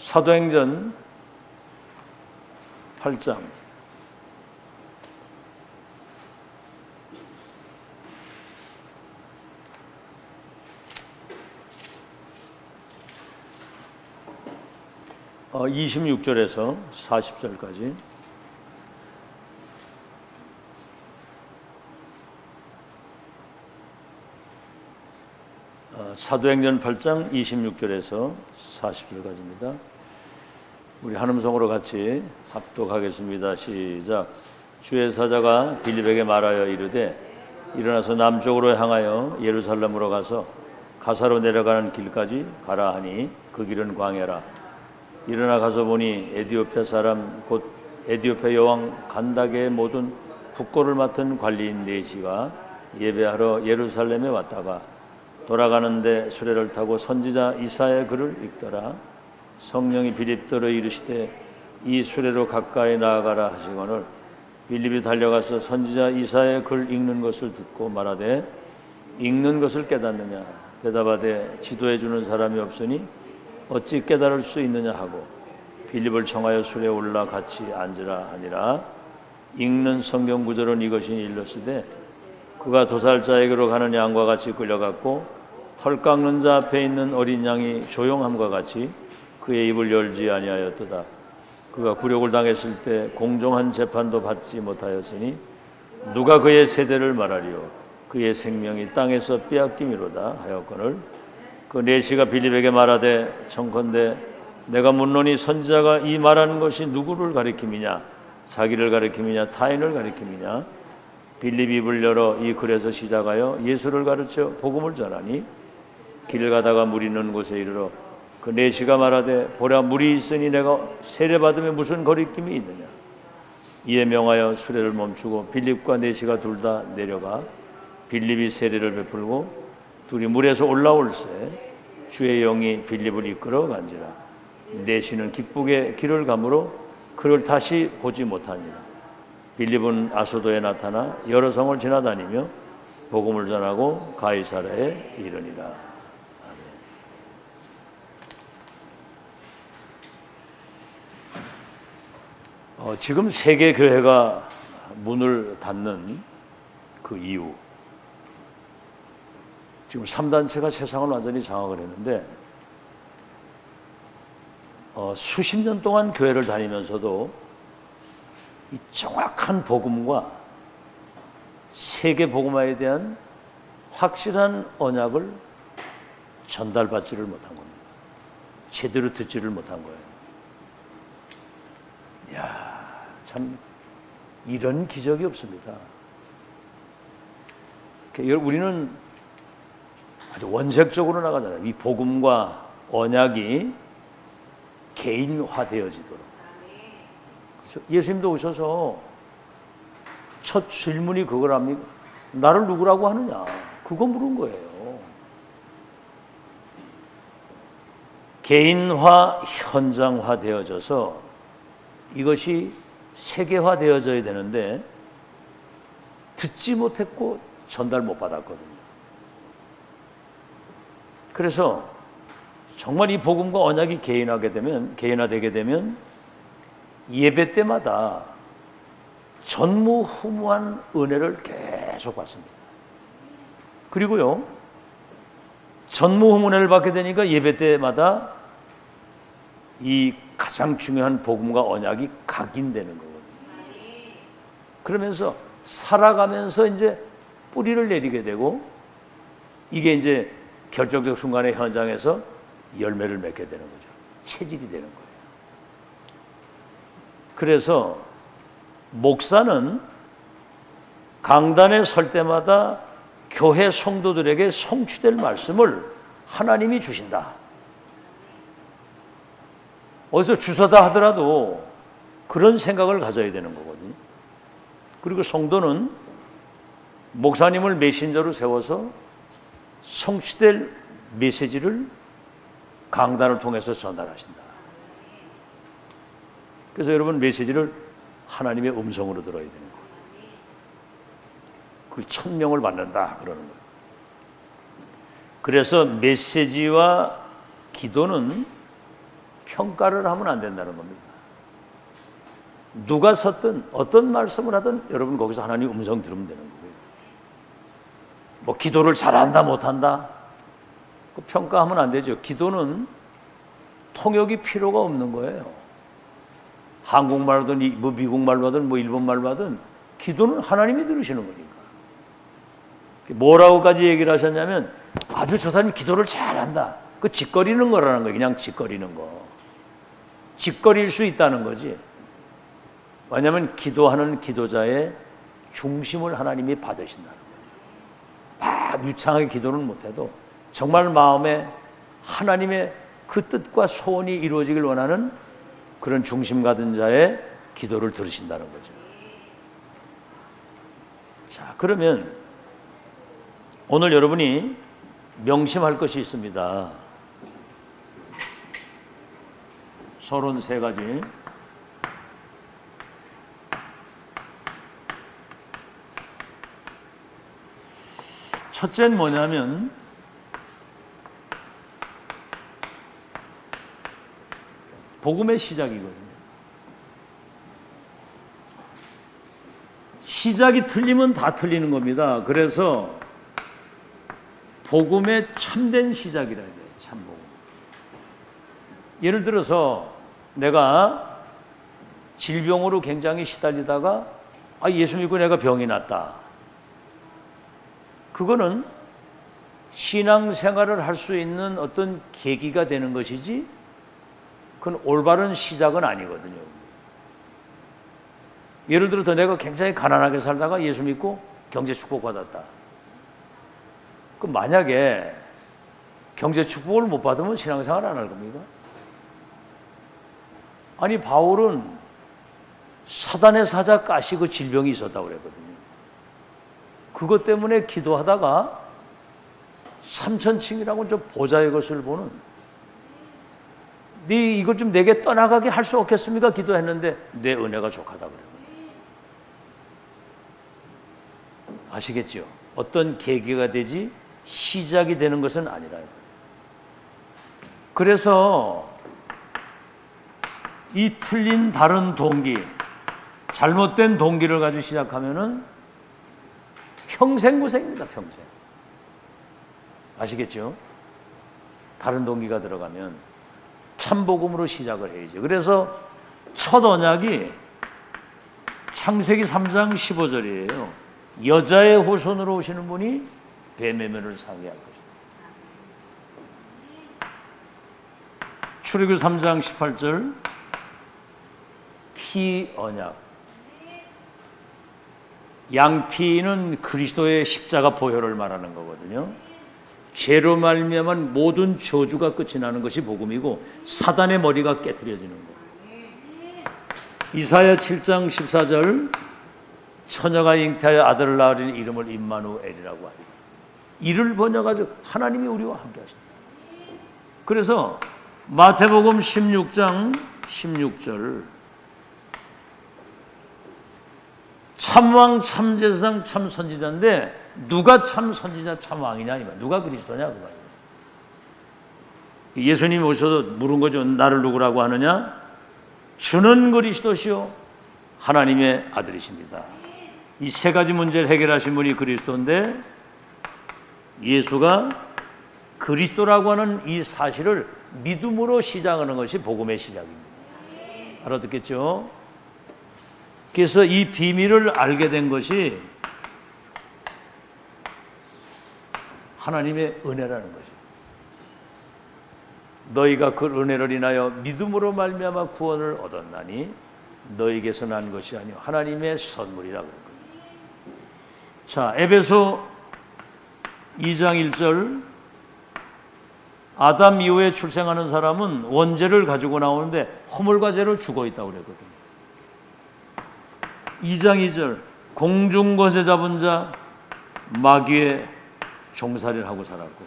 사도행전 8장 어, 26절에서 40절까지 사도행전 8장 26절에서 40절까지입니다. 우리 한음성으로 같이 합독하겠습니다. 시작. 주의 사자가 빌립에게 말하여 이르되 일어나서 남쪽으로 향하여 예루살렘으로 가서 가사로 내려가는 길까지 가라 하니 그 길은 광야라. 일어나 가서 보니 에디오페 사람 곧 에디오페 여왕 간다게의 모든 국고를 맡은 관리인 네시가 예배하러 예루살렘에 왔다가 돌아가는데 수레를 타고 선지자 이사야의 글을 읽더라. 성령이 빌립더러 이르시되 이 수레로 가까이 나아가라 하시거늘 빌립이 달려가서 선지자 이사야의 글 읽는 것을 듣고 말하되 읽는 것을 깨닫느냐. 대답하되 지도해 주는 사람이 없으니 어찌 깨달을 수 있느냐 하고 빌립을 청하여 수레에 올라 같이 앉으라 하니라. 읽는 성경 구절은 이것이 일렀으되 그가 도살자에게로 가는 양과 같이 끌려갔고 털 깎는 자 앞에 있는 어린 양이 조용함과 같이 그의 입을 열지 아니하였도다. 그가 굴욕을 당했을 때 공정한 재판도 받지 못하였으니 누가 그의 세대를 말하리요. 그의 생명이 땅에서 빼앗김이로다 하였거늘 그 네시가 빌립에게 말하되 청컨대 내가 묻노니 선지자가 이 말하는 것이 누구를 가리킴이냐. 자기를 가리킴이냐 타인을 가리킴이냐. 빌립이 입을 열어 이 글에서 시작하여 예수를 가르쳐 복음을 전하니 길 가다가 물이 있는 곳에 이르러 그 네시가 말하되 보라 물이 있으니 내가 세례받으면 무슨 거리낌이 있느냐. 이에 명하여 수레를 멈추고 빌립과 네시가 둘 다 내려가 빌립이 세례를 베풀고 둘이 물에서 올라올새 주의 영이 빌립을 이끌어 간지라. 네시는 기쁘게 길을 가므로 그를 다시 보지 못하니라. 빌립은 아소도에 나타나 여러 성을 지나다니며 복음을 전하고 가이사랴에 이르니라. 지금 세계 교회가 문을 닫는 그 이유, 지금 3단체가 세상을 완전히 장악을 했는데 수십 년 동안 교회를 다니면서도 이 정확한 복음과 세계 복음화에 대한 확실한 언약을 전달받지를 못한 겁니다. 제대로 듣지를 못한 거예요. 이야, 참 이런 기적이 없습니다. 우리는 아주 원색적으로 나가잖아요. 이 복음과 언약이 개인화되어지도록. 예수님도 오셔서 첫 질문이 그걸 합니까? 나를 누구라고 하느냐? 그거 물은 거예요. 개인화, 현장화 되어져서 이것이 세계화되어져야 되는데 듣지 못했고 전달 못 받았거든요. 그래서 정말 이 복음과 언약이 개인화되게 되면 예배 때마다 전무후무한 은혜를 계속 받습니다. 그리고요, 전무후무한 은혜를 받게 되니까 예배 때마다 이 가장 중요한 복음과 언약이 각인되는 거거든요. 그러면서 살아가면서 이제 뿌리를 내리게 되고 이게 이제 결정적 순간의 현장에서 열매를 맺게 되는 거죠. 체질이 되는 거예요. 그래서 목사는 강단에 설 때마다 교회 성도들에게 성취될 말씀을 하나님이 주신다. 어디서 주소다 하더라도 그런 생각을 가져야 되는 거거든요. 그리고 성도는 목사님을 메신저로 세워서 성취될 메시지를 강단을 통해서 전달하신다. 그래서 여러분 메시지를 하나님의 음성으로 들어야 되는 거예요. 그 1000명을 받는다 그러는 거예요. 그래서 메시지와 기도는 평가를 하면 안 된다는 겁니다. 누가 섰든 어떤 말씀을 하든 여러분 거기서 하나님 음성 들으면 되는 거예요. 뭐 기도를 잘한다 못한다 그 평가하면 안 되죠. 기도는 통역이 필요가 없는 거예요. 한국말로든 뭐 미국말로 하든 뭐 일본말로 하든 기도는 하나님이 들으시는 거니까. 뭐라고까지 얘기를 하셨냐면 아주 저 사람이 기도를 잘한다. 그 짓거리는 거라는 거예요. 그냥 짓거리는 거. 짓거릴 수 있다는 거지. 왜냐하면 기도하는 기도자의 중심을 하나님이 받으신다는 거예요. 막 유창하게 기도는 못해도 정말 마음에 하나님의 그 뜻과 소원이 이루어지길 원하는 그런 중심 가진 자의 기도를 들으신다는 거죠. 자, 그러면 오늘 여러분이 명심할 것이 있습니다. 33가지. 첫째는 뭐냐면 복음의 시작이거든요. 시작이 틀리면 다 틀리는 겁니다. 그래서 복음의 참된 시작이라 해야 돼요. 참복음. 예를 들어서 내가 질병으로 굉장히 시달리다가 예수 믿고 내가 병이 났다. 그거는 신앙생활을 할 수 있는 어떤 계기가 되는 것이지 그건 올바른 시작은 아니거든요. 예를 들어서 내가 굉장히 가난하게 살다가 예수 믿고 경제 축복받았다. 그럼 만약에 경제 축복을 못 받으면 신앙생활 안 할 겁니까? 아니 바울은 사단의 사자 가시 그 질병이 있었다고 그랬거든요. 그것 때문에 기도하다가 삼천칭이라고 좀 보좌의 것을 보는 네 이것 좀 내게 떠나가게 할 수 없겠습니까? 기도했는데 내 은혜가 족하다 그랬거든요. 아시겠죠? 어떤 계기가 되지 시작이 되는 것은 아니라요. 그래서 이 틀린 다른 동기, 잘못된 동기를 가지고 시작하면은 평생 고생입니다. 평생. 아시겠죠? 다른 동기가 들어가면 참복음으로 시작을 해야죠. 그래서 첫 언약이 창세기 3장 15절이에요. 여자의 후손으로 오시는 분이 뱀의 상해 할 것이다. 출애굽기 3장 18절 피 언약. 양피는 그리스도의 십자가 보혈을 말하는 거거든요. 죄로 말미암은 모든 저주가 끝이 나는 것이 복음이고 사단의 머리가 깨트려지는 거예요. 이사야 7장 14절 처녀가 잉태하여 아들을 낳으리니 이름을 임마누엘이라고 하리라. 이를 번역하죠. 하나님이 우리와 함께 하신다. 그래서 마태복음 16장 16절 참왕 참제사장 참선지자인데 누가 참선지자 참왕이냐 이 말. 누가 그리스도냐 그 말. 예수님이 오셔서 물은 거죠. 나를 누구라고 하느냐? 주는 그리스도시요 하나님의 아들이십니다. 이 세 가지 문제를 해결하신 분이 그리스도인데 예수가 그리스도라고 하는 이 사실을 믿음으로 시작하는 것이 복음의 시작입니다. 알아듣겠죠? 그래서 이 비밀을 알게 된 것이 하나님의 은혜라는 거죠. 너희가 그 은혜를 인하여 믿음으로 말미암아 구원을 얻었나니 너희에게서 난 것이 아니요 하나님의 선물이라고 그런 거예요. 자, 에베소 2장 1절 아담 이후에 출생하는 사람은 원죄를 가지고 나오는데 허물과 죄로 죽어 있다고 그랬거든요. 2장 2절 공중거제 잡은 자 마귀의 종살이를 하고 살았고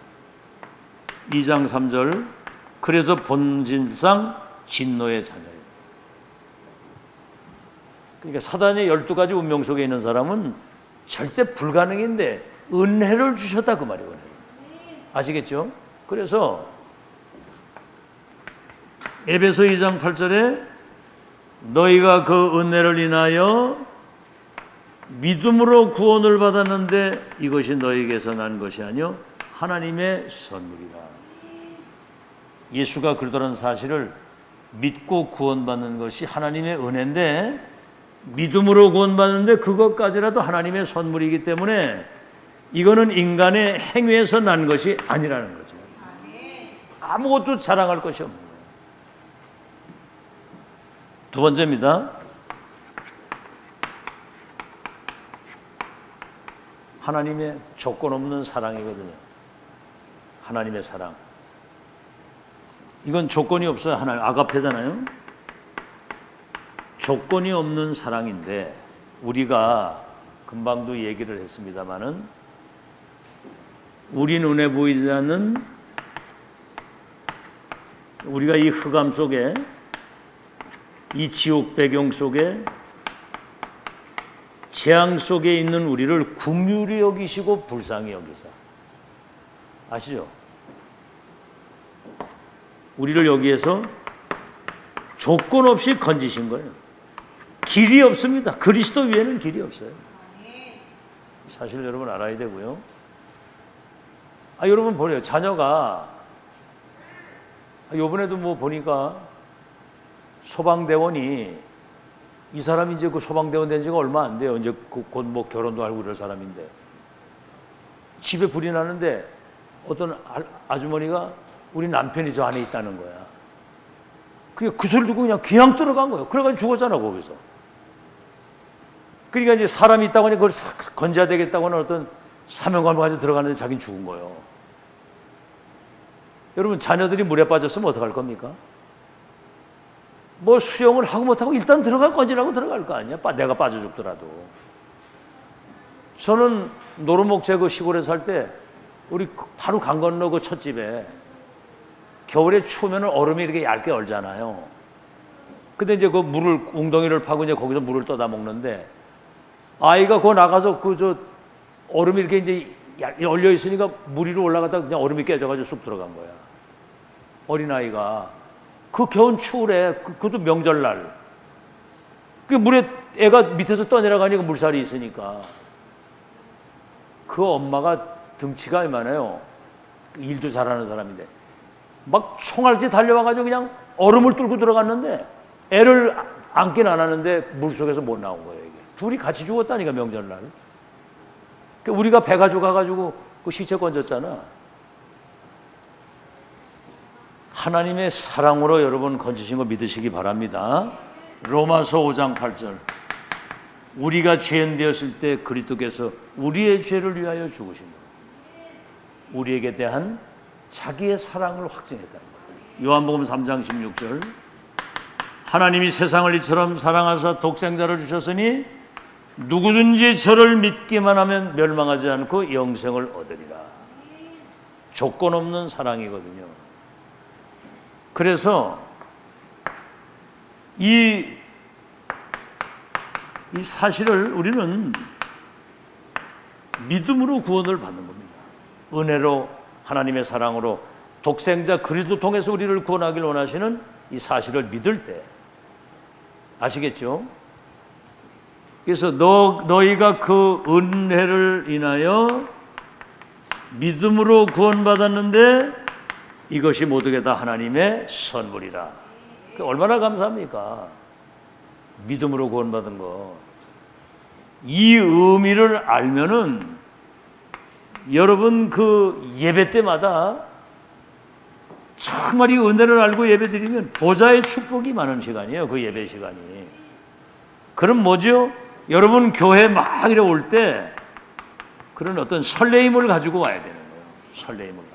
2장 3절 그래서 본질상 진노의 자녀예요. 그러니까 사단의 12가지 운명 속에 있는 사람은 절대 불가능인데 은혜를 주셨다 그 말이에요. 아시겠죠? 그래서 에베소 2장 8절에 너희가 그 은혜를 인하여 믿음으로 구원을 받았는데 이것이 너희에게서 난 것이 아니요 하나님의 선물이라. 예수가 그러더라는 사실을 믿고 구원받는 것이 하나님의 은혜인데, 믿음으로 구원받는데 그것까지라도 하나님의 선물이기 때문에 이거는 인간의 행위에서 난 것이 아니라는 거죠. 아무것도 자랑할 것이 없는 거예요. 두 번째입니다. 하나님의 조건 없는 사랑이거든요. 하나님의 사랑. 이건 조건이 없어요. 하나님 아가페잖아요. 조건이 없는 사랑인데, 우리가 금방도 얘기를 했습니다마는 우리 눈에 보이지 않는, 우리가 이 흑암 속에, 이 지옥 배경 속에, 재앙 속에 있는 우리를 긍휼히 여기시고 불쌍히 여기사. 아시죠? 우리를 여기에서 조건 없이 건지신 거예요. 길이 없습니다. 그리스도 위에는 길이 없어요. 사실 여러분 알아야 되고요. 여러분 보래요. 자녀가 이번에도 뭐 보니까 소방대원이, 이 사람이 이제 그 소방대원 된 지가 얼마 안 돼요. 이제 곧 뭐 결혼도 하고 이럴 사람인데, 집에 불이 나는데 어떤 아주머니가 우리 남편이 저 안에 있다는 거야. 그게 그 소리 듣고 그냥 들어간 거예요. 그래가지고 죽었잖아, 거기서. 그러니까 이제 사람이 있다고 하니 그걸 건져야 되겠다고 하는 어떤 사명감을 가지고 들어가는데 자기는 죽은 거예요. 여러분, 자녀들이 물에 빠졌으면 어떡할 겁니까? 뭐 수영을 하고 못하고 일단 건지라고 들어갈 거 아니야? 내가 빠져 죽더라도. 저는 노르목제 그 시골에 살 때 우리 바로 강 건너 그 찻집에 겨울에 추우면 얼음이 이렇게 얇게 얼잖아요. 근데 이제 그 물을, 웅덩이를 파고 이제 거기서 물을 떠다 먹는데, 아이가 거 나가서 얼음이 이렇게 이제 얼려 있으니까 물 위로 올라가다 그냥 얼음이 깨져가지고 쑥 들어간 거야. 어린아이가. 그 겨운 추울에, 그것도 명절날. 그 물에 애가 밑에서 떠내려가니까 물살이 있으니까. 그 엄마가 등치가 이만해요. 일도 잘하는 사람인데. 막 총알같이 달려와가지고 그냥 얼음을 뚫고 들어갔는데, 애를 안긴 안 하는데 물속에서 못 나온 거예요. 이게. 둘이 같이 죽었다니까, 명절날. 우리가 배 가져가가지고 그 시체 건졌잖아. 하나님의 사랑으로 여러분 건지신 거 믿으시기 바랍니다. 로마서 5장 8절. 우리가 죄인 되었을 때 그리스도께서 우리의 죄를 위하여 죽으신 것. 우리에게 대한 자기의 사랑을 확증했다는 거예요. 요한복음 3장 16절. 하나님이 세상을 이처럼 사랑하사 독생자를 주셨으니 누구든지 저를 믿기만 하면 멸망하지 않고 영생을 얻으리라. 조건 없는 사랑이거든요. 그래서 이 사실을 우리는 믿음으로 구원을 받는 겁니다. 은혜로, 하나님의 사랑으로 독생자 그리스도 통해서 우리를 구원하길 원하시는 이 사실을 믿을 때, 아시겠죠? 그래서 너희가 그 은혜를 인하여 믿음으로 구원받았는데 이것이 모두가 다 하나님의 선물이라. 얼마나 감사합니까? 믿음으로 구원받은 거. 이 의미를 알면은 여러분 그 예배 때마다 정말 이 은혜를 알고 예배 드리면 보좌의 축복이 많은 시간이에요. 그 예배 시간이. 그럼 뭐죠? 여러분 교회 막 이래 올 때 그런 어떤 설레임을 가지고 와야 되는 거예요. 설레임을 가지고.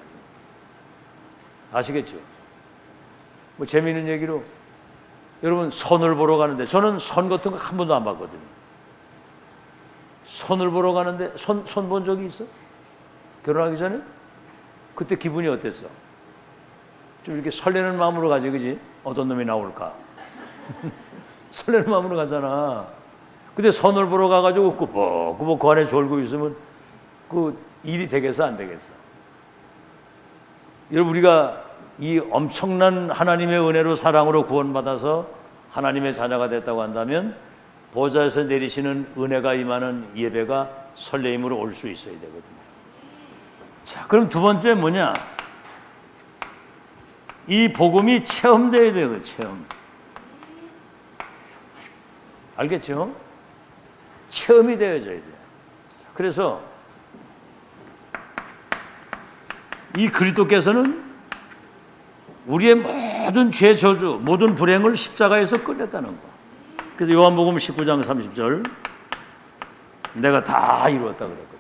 아시겠죠? 뭐 재미있는 얘기로 여러분 선을 보러 가는데, 저는 선 같은 거 한 번도 안 봤거든요. 선을 보러 가는데 선 본 적이 있어? 결혼하기 전에? 그때 기분이 어땠어? 좀 이렇게 설레는 마음으로 가지, 그지? 어떤 놈이 나올까? 설레는 마음으로 가잖아. 근데 선을 보러 가가지고 꾸벅꾸벅 그 안에 졸고 있으면 그 일이 되겠어, 안 되겠어? 여러분, 우리가 이 엄청난 하나님의 은혜로 사랑으로 구원받아서 하나님의 자녀가 됐다고 한다면 보좌에서 내리시는 은혜가 임하는 예배가 설레임으로 올 수 있어야 되거든요. 자, 그럼 두 번째 뭐냐? 이 복음이 체험돼야 돼요. 체험. 알겠죠? 체험이 되어져야 돼요. 그래서 이 그리스도께서는 우리의 모든 죄 저주, 모든 불행을 십자가에서 끝냈다는 거. 그래서 요한복음 19장 30절 내가 다 이루었다 그랬거든요.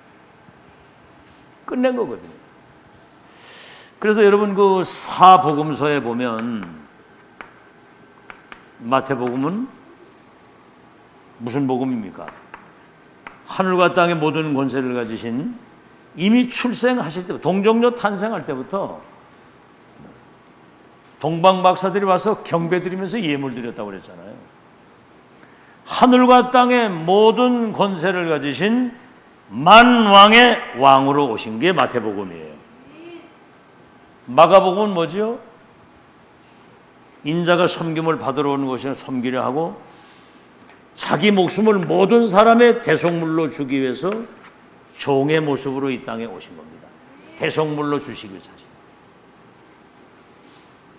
끝낸 거거든요. 그래서 여러분 그 사복음서에 보면 마태복음은 무슨 복음입니까? 하늘과 땅의 모든 권세를 가지신 이미 출생하실 때부터 동정녀 탄생할 때부터 동방 박사들이 와서 경배드리면서 예물 드렸다고 그랬잖아요. 하늘과 땅의 모든 권세를 가지신 만왕의 왕으로 오신 게 마태복음이에요. 마가복음은 뭐죠? 인자가 섬김을 받으러 오는 것이 섬기려 하고 자기 목숨을 모든 사람의 대속물로 주기 위해서 종의 모습으로 이 땅에 오신 겁니다. 대속물로 주시기 위해서.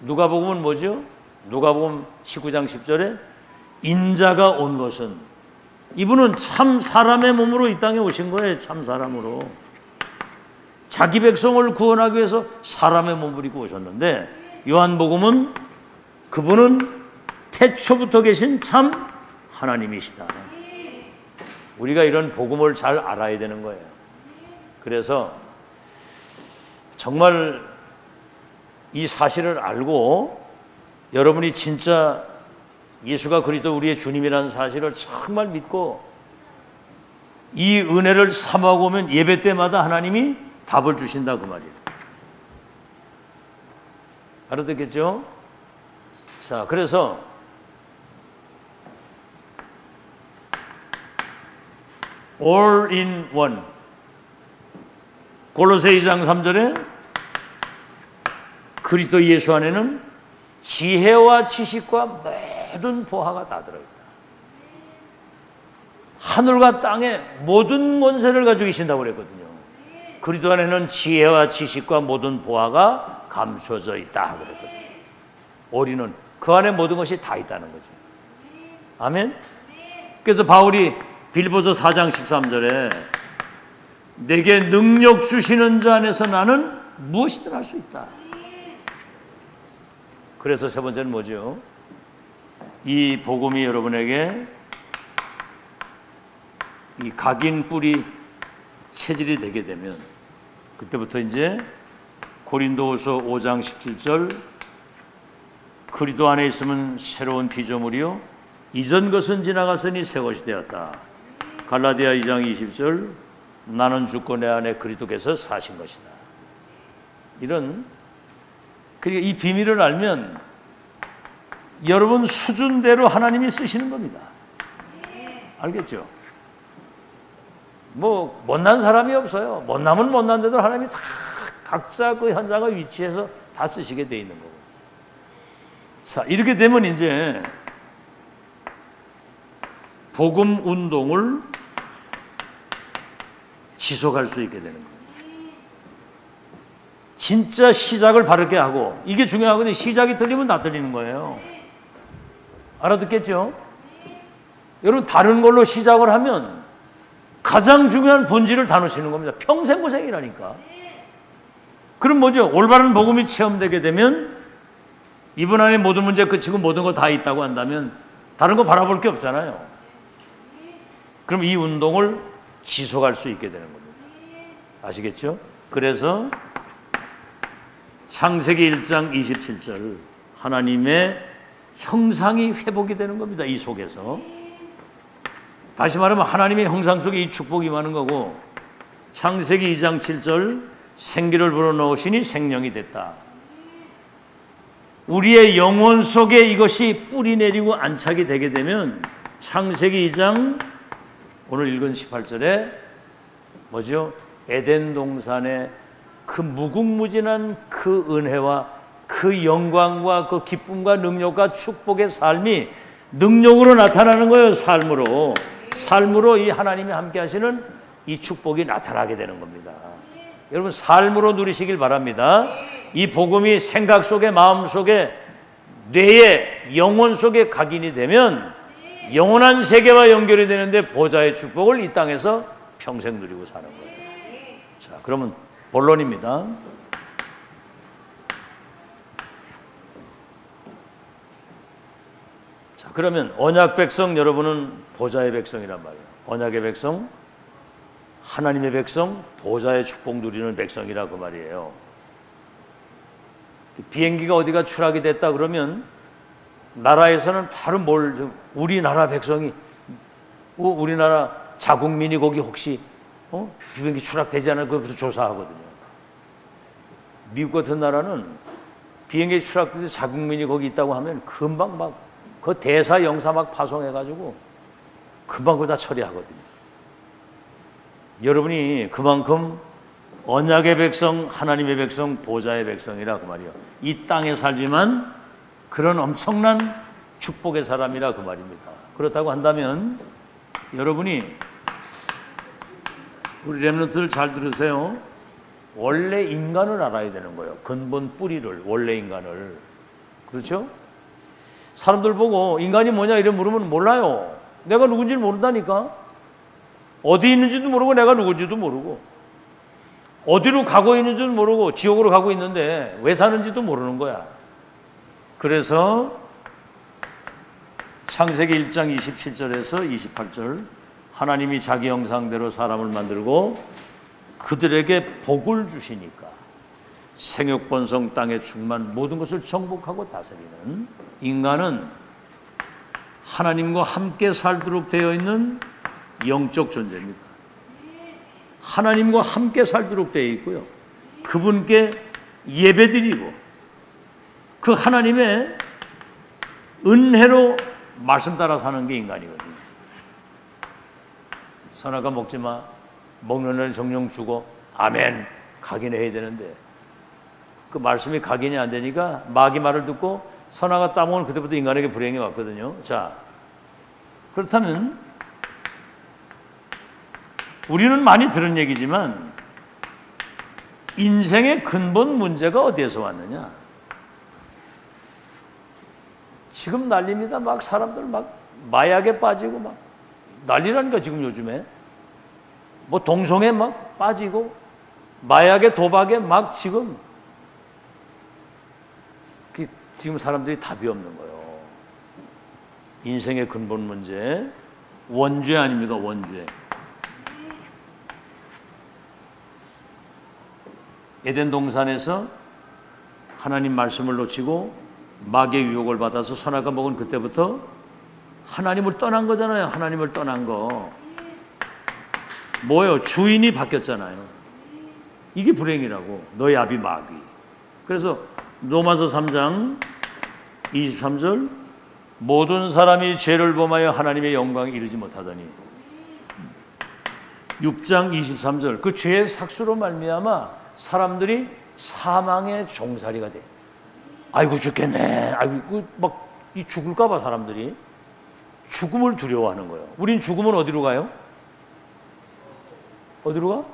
누가복음은 뭐죠? 누가복음 19장 10절에 인자가 온 것은 이분은 참 사람의 몸으로 이 땅에 오신 거예요. 참 사람으로. 자기 백성을 구원하기 위해서 사람의 몸을 입고 오셨는데 요한복음은 그분은 태초부터 계신 참 하나님이시다. 우리가 이런 복음을 잘 알아야 되는 거예요. 그래서 정말 이 사실을 알고 여러분이 진짜 예수가 그리스도 우리의 주님이라는 사실을 정말 믿고 이 은혜를 삼하고 오면 예배 때마다 하나님이 답을 주신다 그 말이에요. 알아듣겠죠? 자, 그래서 all in one 골로새 2장 3절에 그리스도 예수 안에는 지혜와 지식과 모든 보화가 다 들어있다. 하늘과 땅의 모든 권세를 가지고 계신다고 그랬거든요. 그리스도 안에는 지혜와 지식과 모든 보화가 감춰져 있다 그랬거든요. 오리는 그 안에 모든 것이 다 있다는 거죠. 아멘. 그래서 바울이 빌보서 4장 13절에 내게 능력 주시는 자 안에서 나는 무엇이든 할 수 있다. 그래서 세 번째는 뭐죠? 이 복음이 여러분에게 이 각인 뿌리 체질이 되게 되면 그때부터 이제 고린도후서 5장 17절 그리스도 안에 있으면 새로운 피조물이요 이전 것은 지나갔으니 새 것이 되었다. 갈라디아 2장 20절 나는 죽고 내 안에 그리스도께서 사신 것이다. 이런 그러니까 이 비밀을 알면 여러분 수준대로 하나님이 쓰시는 겁니다. 알겠죠? 뭐 못난 사람이 없어요. 못나면 못난데도 하나님이 다 각자 그 현장의 위치에서 다 쓰시게 돼 있는 거고. 자, 이렇게 되면 이제 복음 운동을 지속할 수 있게 되는 거예요. 진짜 시작을 바르게 하고 이게 중요하거든요. 시작이 틀리면 다 틀리는 거예요. 알아듣겠죠? 여러분 다른 걸로 시작을 하면 가장 중요한 본질을 다 놓치는 겁니다. 평생 고생이라니까. 그럼 뭐죠? 올바른 복음이 체험되게 되면 이분 안에 모든 문제 끝이고 모든 거 다 있다고 한다면 다른 거 바라볼 게 없잖아요. 그럼 이 운동을 지속할 수 있게 되는 겁니다. 아시겠죠? 그래서 창세기 1장 27절 하나님의 형상이 회복이 되는 겁니다. 이 속에서. 다시 말하면 하나님의 형상 속에 이 축복이 임하는 거고 창세기 2장 7절 생기를 불어넣으시니 생명이 됐다. 우리의 영혼 속에 이것이 뿌리 내리고 안착이 되게 되면 창세기 2장 오늘 읽은 18절에 뭐죠? 에덴 동산의 그 무궁무진한 그 은혜와 그 영광과 그 기쁨과 능력과 축복의 삶이 능력으로 나타나는 거예요. 삶으로 이 하나님이 함께 하시는 이 축복이 나타나게 되는 겁니다. 여러분 삶으로 누리시길 바랍니다. 이 복음이 생각 속에, 마음 속에, 뇌에, 영혼 속에 각인이 되면 영원한 세계와 연결이 되는데 보좌의 축복을 이 땅에서 평생 누리고 사는 거예요. 자, 그러면 본론입니다. 자, 그러면 언약 백성, 여러분은 보좌의 백성이란 말이에요. 언약의 백성, 하나님의 백성, 보좌의 축복 누리는 백성이라 그 말이에요. 비행기가 어디가 추락이 됐다 그러면 나라에서는 바로 우리나라 백성이, 우리나라 자국민이 거기 혹시 비행기 추락되지 않을 것부터 조사하거든요. 미국 같은 나라는 비행기 추락돼서 자국민이 거기 있다고 하면 금방 막 그 대사 영사 막 파송해가지고 금방 그거 다 처리하거든요. 여러분이 그만큼 언약의 백성, 하나님의 백성, 보좌의 백성이라 그 말이에요. 이 땅에 살지만 그런 엄청난 축복의 사람이라 그 말입니다. 그렇다고 한다면 여러분이, 우리 렘넌트들 잘 들으세요. 원래 인간을 알아야 되는 거예요. 근본 뿌리를, 원래 인간을. 그렇죠? 사람들 보고 인간이 뭐냐 이래 물으면 몰라요. 내가 누군지 모른다니까. 어디 있는지도 모르고 내가 누군지도 모르고 어디로 가고 있는지도 모르고 지옥으로 가고 있는데 왜 사는지도 모르는 거야. 그래서 창세기 1장 27절에서 28절 하나님이 자기 형상대로 사람을 만들고 그들에게 복을 주시니까 생육번성 땅의 충만 모든 것을 정복하고 다스리는 인간은 하나님과 함께 살도록 되어 있는 영적 존재입니다. 하나님과 함께 살도록 되어 있고요. 그분께 예배드리고 그 하나님의 은혜로 말씀 따라 사는 게 인간이거든요. 선악과 먹지 마. 먹는 날 정령 주고 아멘 각인해야 되는데 그 말씀이 각인이 안 되니까 마귀 말을 듣고 선악과 따먹은 그때부터 인간에게 불행이 왔거든요. 자, 그렇다면 우리는 많이 들은 얘기지만 인생의 근본 문제가 어디에서 왔느냐? 지금 난립니다. 막 사람들 막 마약에 빠지고 막 난리라니까 지금 요즘에 뭐 동성애 막 빠지고 마약에 도박에 막 지금 사람들이 답이 없는 거예요. 인생의 근본 문제 원죄 아닙니까? 원죄. 에덴 동산에서 하나님 말씀을 놓치고 마귀의 유혹을 받아서 선악과 먹은 그때부터 하나님을 떠난 거잖아요. 하나님을 떠난 거. 뭐예요? 주인이 바뀌었잖아요. 이게 불행이라고. 너의 아비 마귀. 그래서 로마서 3장 23절 모든 사람이 죄를 범하여 하나님의 영광에 이르지 못하더니 6장 23절 그 죄의 삭수로 말미암아 사람들이 사망의 종살이가 돼. 아이고 죽겠네. 아이고 막 이 죽을까 봐 사람들이 죽음을 두려워하는 거예요. 우린 죽으면 어디로 가요? 어디로 가?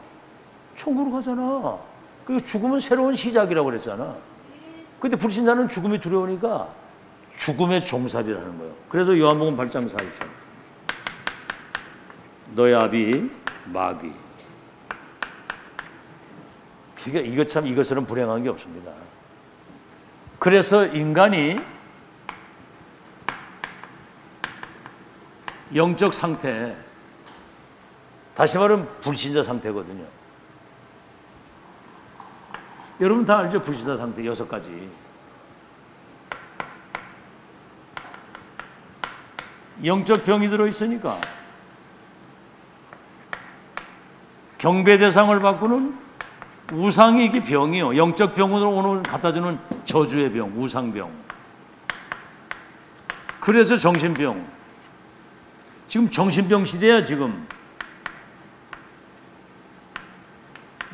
천국으로 가잖아. 그 죽음은 새로운 시작이라고 그랬잖아. 근데 불신자는 죽음이 두려우니까 죽음의 종살이라는 거예요. 그래서 요한복음 8장 44절 너의 아비 마귀. 이것처럼 불행한 게 없습니다. 그래서 인간이 영적 상태, 다시 말하면 불신자 상태거든요. 여러분 다 알죠? 불신자 상태 6가지. 영적 병이 들어있으니까 경배 대상을 바꾸는 우상이 이게 병이요. 영적 병으로 오늘 갖다주는 저주의 병, 우상병. 그래서 정신병. 지금 정신병 시대야 지금.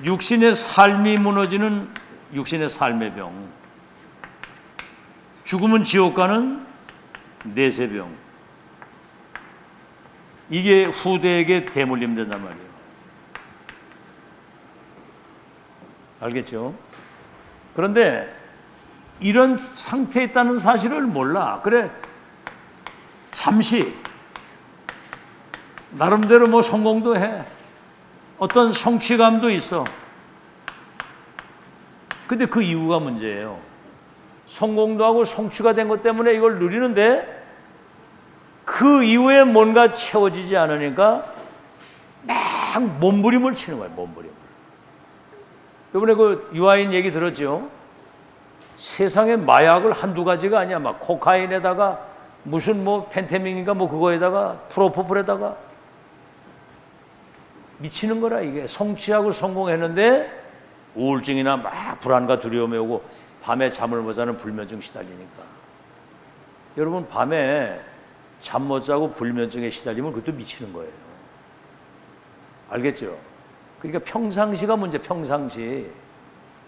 육신의 삶이 무너지는 육신의 삶의 병. 죽으면 지옥 가는 내세병. 이게 후대에게 대물림 된단 말이에요. 알겠죠? 그런데 이런 상태에 있다는 사실을 몰라. 그래, 잠시 나름대로 뭐 성공도 해. 어떤 성취감도 있어. 근데 그 이유가 문제예요. 성공도 하고 성취가 된 것 때문에 이걸 누리는데 그 이후에 뭔가 채워지지 않으니까 막 몸부림을 치는 거예요. 몸부림을. 이번에 그 유아인 얘기 들었죠? 세상에 마약을 한두 가지가 아니야. 막 코카인에다가 무슨 뭐 펜테민인가 뭐 그거에다가 프로포폴에다가 미치는 거라. 이게 성취하고 성공했는데 우울증이나 막 불안과 두려움이 오고 밤에 잠을 못 자는 불면증 시달리니까. 여러분, 밤에 잠 못 자고 불면증에 시달리면 그것도 미치는 거예요. 알겠죠? 그러니까 평상시가 문제. 평상시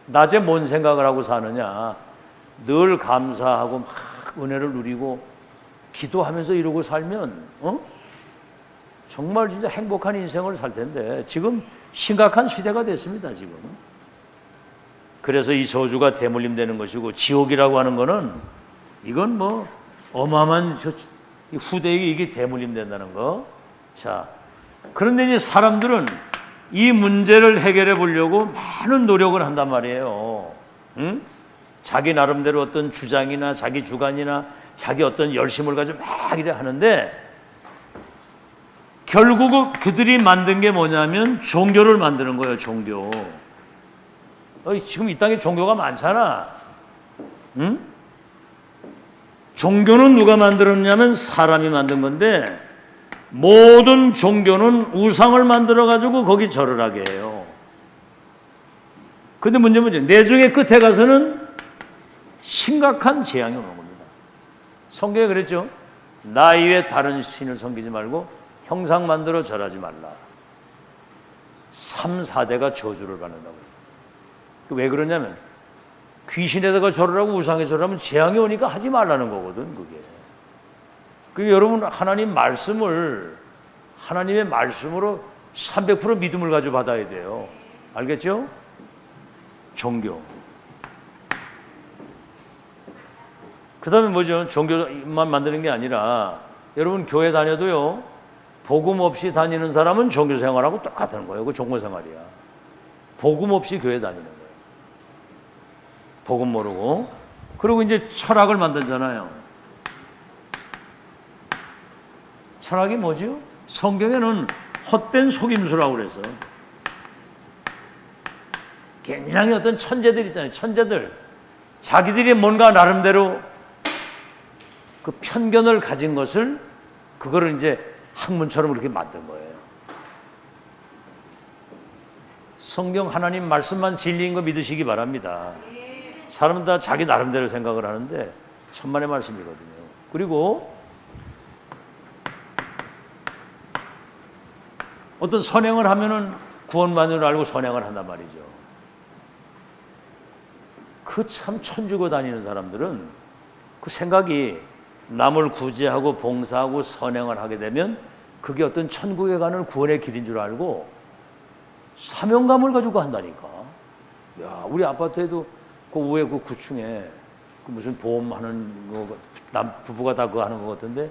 낮에 뭔 생각을 하고 사느냐. 늘 감사하고 막 은혜를 누리고 기도하면서 이러고 살면 정말 진짜 행복한 인생을 살 텐데 지금 심각한 시대가 됐습니다. 지금. 그래서 이 저주가 대물림 되는 것이고, 지옥이라고 하는 거는 이건 뭐 어마어마한 후대에게 이게 대물림 된다는 거. 자, 그런데 이제 사람들은 이 문제를 해결해 보려고 많은 노력을 한단 말이에요. 응? 자기 나름대로 어떤 주장이나 자기 주관이나 자기 어떤 열심을 가지고 막 이래 하는데, 결국 그들이 만든 게 뭐냐면 종교를 만드는 거예요. 종교. 지금 이 땅에 종교가 많잖아. 응? 종교는 누가 만들었냐면 사람이 만든 건데, 모든 종교는 우상을 만들어 가지고 거기 절을 하게 해요. 근데 문제는 내중의 끝에 가서는 심각한 재앙이 오는 겁니다. 성경에 그랬죠. 나 이외에 다른 신을 섬기지 말고 형상 만들어 절하지 말라. 3, 4대가 저주를 받는다고. 왜 그러냐면 귀신에다가 절을 하고 우상에 절을 하면 재앙이 오니까 하지 말라는 거거든. 그게. 그러니까 여러분, 하나님의 말씀으로 300% 믿음을 가지고 받아야 돼요. 알겠죠? 종교. 그 다음에 뭐죠? 종교만 만드는 게 아니라, 여러분 교회 다녀도요, 복음 없이 다니는 사람은 종교 생활하고 똑같은 거예요. 그 종교 생활이야. 복음 없이 교회 다니는 거예요. 복음 모르고. 그리고 이제 철학을 만들잖아요. 철학이 뭐죠? 성경에는 헛된 속임수라고 그래서 굉장히 어떤 천재들 있잖아요. 천재들. 자기들이 뭔가 나름대로 그 편견을 가진 것을, 그거를 이제 학문처럼 그렇게 만든 거예요. 성경 하나님 말씀만 진리인 거 믿으시기 바랍니다. 사람은 다 자기 나름대로 생각을 하는데 천만의 말씀이거든요. 그리고 어떤 선행을 하면은 구원받는 줄 알고 선행을 한단 말이죠. 그 참 천주고 다니는 사람들은 그 생각이 남을 구제하고 봉사하고 선행을 하게 되면 그게 어떤 천국에 가는 구원의 길인 줄 알고 사명감을 가지고 한다니까. 야, 우리 아파트에도 그 위에 그 9층에 그 무슨 보험하는 거, 남 부부가 다 그거 하는 것 같은데,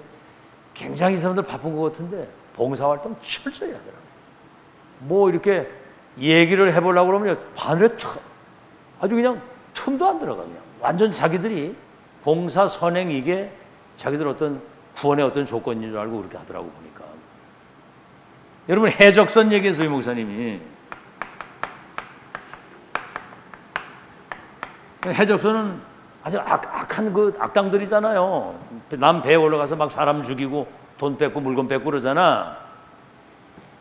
굉장히 사람들 바쁜 것 같은데 봉사활동 철저히 하더라고요. 뭐 이렇게 얘기를 해보려고 그러면 바늘에 아주 그냥 틈도 안 들어가. 그냥 완전 자기들이 봉사 선행, 이게 자기들 어떤 구원의 어떤 조건인 줄 알고 그렇게 하더라고 보니까. 여러분, 해적선 얘기했어요, 목사님이. 해적선은 아주 악한 그 악당들이잖아요. 남 배에 올라가서 막 사람 죽이고 돈 뺏고 물건 뺏고 그러잖아.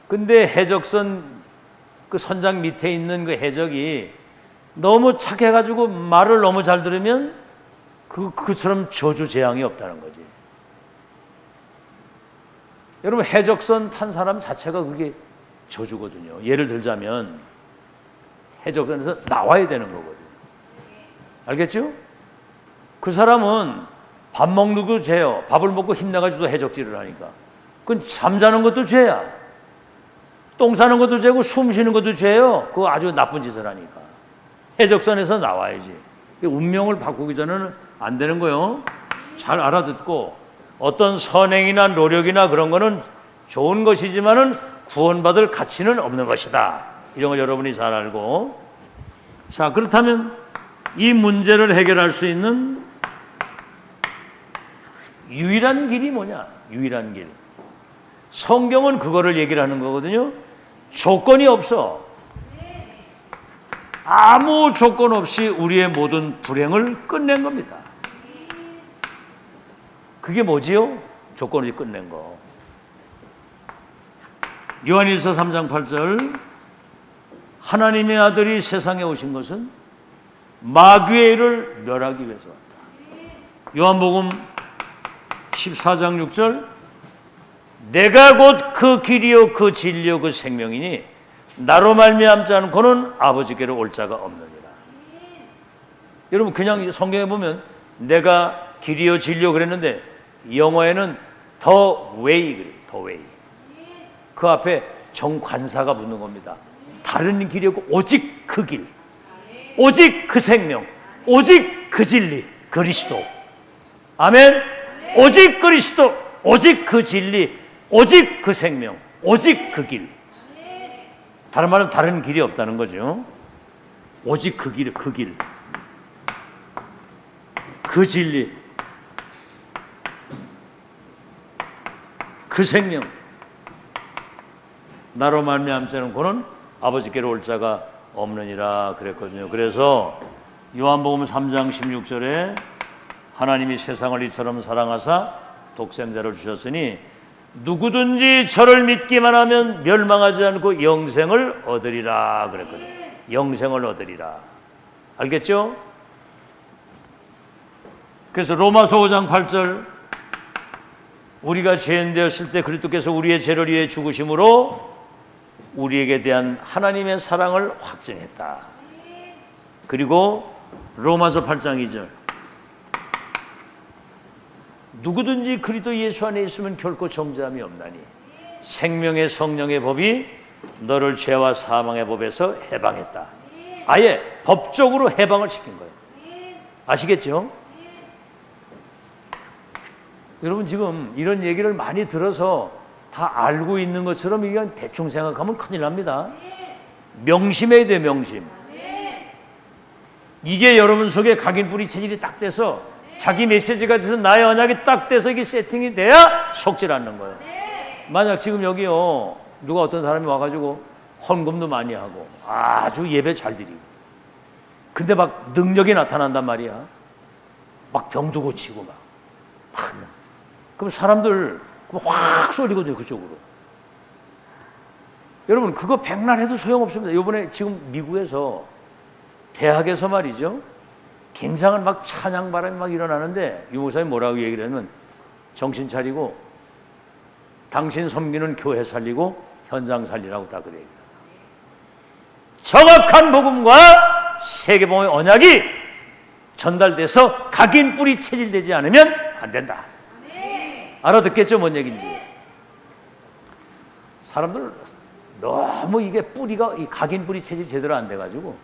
근데 해적선 그 선장 밑에 있는 그 해적이 너무 착해가지고 말을 너무 잘 들으면 그처럼 저주 재앙이 없다는 거지. 여러분, 해적선 탄 사람 자체가 그게 저주거든요. 예를 들자면 해적선에서 나와야 되는 거거든요. 알겠죠? 그 사람은 밥 먹는 것도 죄요. 밥을 먹고 힘내가지고 해적질을 하니까. 그건 잠자는 것도 죄야. 똥 싸는 것도 죄고 숨 쉬는 것도 죄요. 그거 아주 나쁜 짓을 하니까. 해적선에서 나와야지. 운명을 바꾸기 전에는 안 되는 거요. 잘 알아듣고 어떤 선행이나 노력이나 그런 거는 좋은 것이지만은 구원받을 가치는 없는 것이다. 이런 걸 여러분이 잘 알고. 자, 그렇다면 이 문제를 해결할 수 있는 유일한 길이 뭐냐? 유일한 길. 성경은 그거를 얘기를 하는 거거든요. 조건이 없어. 아무 조건 없이 우리의 모든 불행을 끝낸 겁니다. 그게 뭐지요? 조건 없이 끝낸 거. 요한일서 3장 8절 하나님의 아들이 세상에 오신 것은 마귀의 일을 멸하기 위해서 왔다. 요한복음 14장 6절 내가 곧 그 길이요 그 진리요 그 생명이니 나로 말미암지 않고는 아버지께로 올 자가 없느니라. 여러분 그냥 성경에 보면 내가 길이요 진리요 그랬는데 영어에는 the way 그래요. the way. 그 앞에 정관사가 붙는 겁니다. 다른 길이 없고 오직 그 길, 오직 그 생명, 오직 그 진리, 그리스도. 아멘. 오직 그리스도, 오직 그 진리, 오직 그 생명, 오직 그 길. 다른 말은 다른 길이 없다는 거죠. 오직 그 길, 그 길, 그 진리, 그 생명. 나로 말미암지 않고는 아버지께로 올 자가 없느니라 그랬거든요. 그래서 요한복음 3장 16절에 하나님이 세상을 이처럼 사랑하사 독생자를 주셨으니 누구든지 저를 믿기만 하면 멸망하지 않고 영생을 얻으리라 그랬거든요. 영생을 얻으리라. 알겠죠? 그래서 로마서 5장 8절 우리가 죄인 되었을 때 그리스도께서 우리의 죄를 위해 죽으심으로 우리에게 대한 하나님의 사랑을 확증했다. 그리고 로마서 8장 2절 누구든지 그리스도 예수 안에 있으면 결코 정죄함이 없나니 생명의 성령의 법이 너를 죄와 사망의 법에서 해방했다. 아예 법적으로 해방을 시킨 거예요. 아시겠죠? 여러분 지금 이런 얘기를 많이 들어서 다 알고 있는 것처럼 이게 대충 생각하면 큰일 납니다. 명심해야 돼, 명심. 이게 여러분 속에 각인뿌리 체질이 딱 돼서 자기 메시지가 돼서 나의 언약이 딱 돼서 이게 세팅이 돼야 속질 않는 거예요. 만약 지금 여기요 누가 어떤 사람이 와가지고 헌금도 많이 하고 아주 예배 잘 드리고 근데 막 능력이 나타난단 말이야. 막 병도 고치고 막 그럼 사람들 확 쏠리거든요, 그쪽으로. 여러분, 그거 백날 해도 소용없습니다. 이번에 지금 미국에서 대학에서 말이죠. 굉장한 막 찬양 바람이 막 일어나는데 유 목사님 뭐라고 얘기를 하면 정신 차리고 당신 섬기는 교회 살리고 현장 살리라고 다 그래요. 정확한 복음과 세계복음의 언약이 전달돼서 각인 뿌리 체질되지 않으면 안 된다. 알아듣겠죠? 뭔 얘기인지. 사람들 너무 이게 뿌리가 이 각인 뿌리 체질이 제대로 안 돼가지고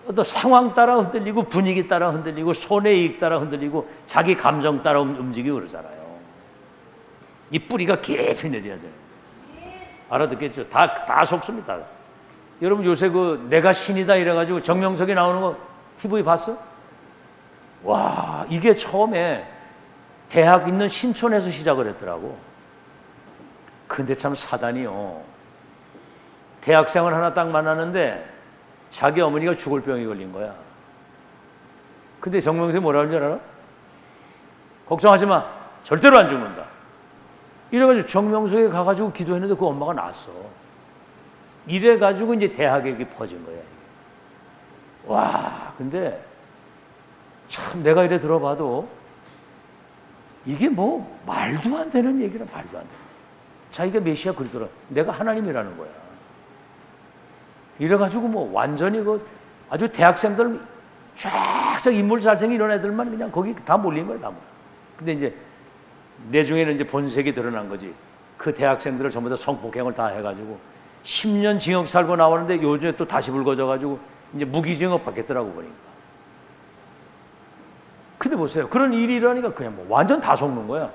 어떤 상황 따라 흔들리고 분위기 따라 흔들리고 손해 이익 따라 흔들리고 자기 감정 따라 움직이고 그러잖아요. 이 뿌리가 깊이 내려야 돼요. 알아듣겠죠? 다 속습니다. 여러분 요새 그 내가 신이다 이래가지고 정명석이 나오는 거 TV 봤어? 와, 이게 처음에 대학 있는 신촌에서 시작을 했더라고. 근데 참 사단이요. 대학생을 하나 딱 만났는데 자기 어머니가 죽을 병이 걸린 거야. 근데 정명석이 뭐라는 줄 알아? 걱정하지 마. 절대로 안 죽는다. 이래가지고 정명석에 가가지고 기도했는데 그 엄마가 나았어. 이래가지고 이제 대학에 퍼진 거야. 와, 근데 참 내가 이래 들어봐도 이게 뭐 말도 안 되는 얘기라 말도 안 돼. 자기가 메시아 그리스도라. 내가 하나님이라는 거야. 이래가지고 뭐 완전히 그 아주 대학생들 쫙 인물 잘생긴 이런 애들만 그냥 거기 다 몰린 거예요, 다 몰려. 근데 이제 내중에는 이제 본색이 드러난 거지. 그 대학생들을 전부 다 성폭행을 다 해가지고 10년 징역 살고 나왔는데 요즘에 또 다시 불거져가지고 이제 무기징역 받겠더라고 보니까. 근데 보세요. 그런 일이 일어나니까 그냥 뭐 완전 다 속는 거야.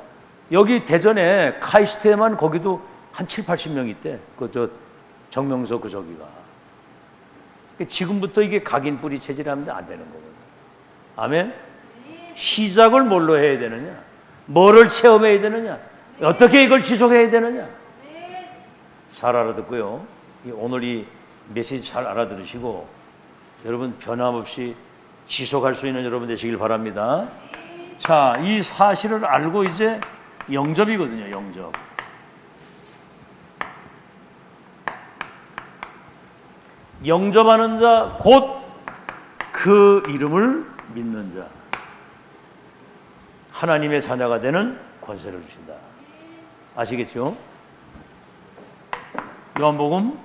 여기 대전에 카이스트에만 거기도 한 7, 80명 있대. 그 저 정명석 그 저기가. 지금부터 이게 각인 뿌리 체질하면 안 되는 거거든요. 아멘? 시작을 뭘로 해야 되느냐? 뭐를 체험해야 되느냐? 어떻게 이걸 지속해야 되느냐? 잘 알아듣고요. 오늘 이 메시지 잘 알아들으시고 여러분 변함없이 지속할 수 있는 여러분 되시길 바랍니다. 자, 이 사실을 알고 이제 영접이거든요. 영접. 영접하는 자 곧 그 이름을 믿는 자, 하나님의 자녀가 되는 권세를 주신다. 아시겠죠? 요한복음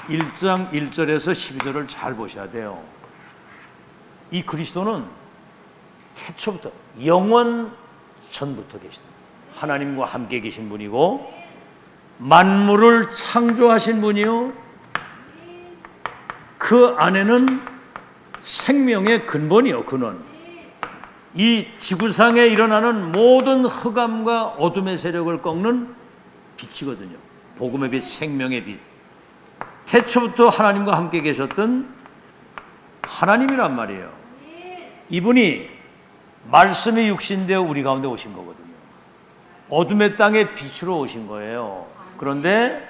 1장 1절에서 12절을 잘 보셔야 돼요. 이 그리스도는 태초부터 영원 전부터 계시다. 하나님과 함께 계신 분이고 만물을 창조하신 분이요 그 안에는 생명의 근본이요, 근원. 이 지구상에 일어나는 모든 흑암과 어둠의 세력을 꺾는 빛이거든요. 복음의 빛, 생명의 빛. 태초부터 하나님과 함께 계셨던 하나님이란 말이에요. 이분이 말씀이 육신되어 우리 가운데 오신 거거든요. 어둠의 땅에 빛으로 오신 거예요. 그런데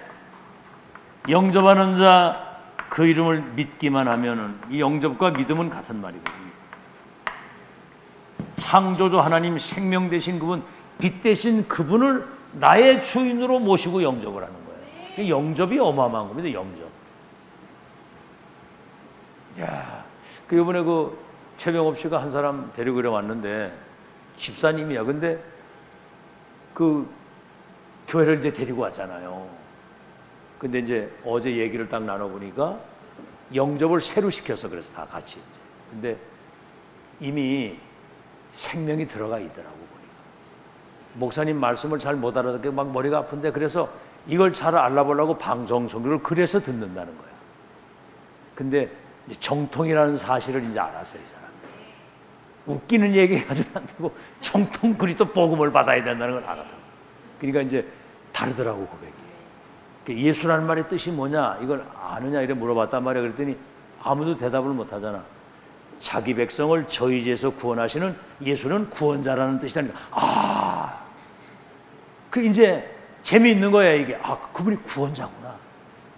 영접하는 자 그 이름을 믿기만 하면은 이 영접과 믿음은 같은 말이거든요. 창조주 하나님, 생명 되신 그분, 빛 되신 그분을 나의 주인으로 모시고 영접을 하는 거예요. 영접이 어마어마한 겁니다. 영접. 야, 그 이번에 그 최병업 씨가 한 사람 데리고 이래 왔는데 집사님이야. 근데 그 교회를 이제 데리고 왔잖아요. 근데 이제 어제 얘기를 딱 나눠보니까 영접을 새로 시켜서 그래서 다 같이 이제. 근데 이미 생명이 들어가 있더라고 보니까. 목사님 말씀을 잘 못 알아듣게 막 머리가 아픈데 그래서 이걸 잘 알아보려고 방송 종교를 그래서 듣는다는 거야. 근데 이제 정통이라는 사실을 이제 알았어요, 이 사람. 웃기는 얘기 가지고 안 되고 정통 그리스도 복음을 받아야 된다는 걸 알았다. 그러니까 이제 다르더라고 고백이. 예수라는 말의 뜻이 뭐냐? 이걸 아느냐? 이래 물어봤단 말이야. 그랬더니 아무도 대답을 못 하잖아. 자기 백성을 저희 죄에서 구원하시는 예수는 구원자라는 뜻이라니까. 아, 그 이제 재미있는 거야 이게. 아, 그분이 구원자구나.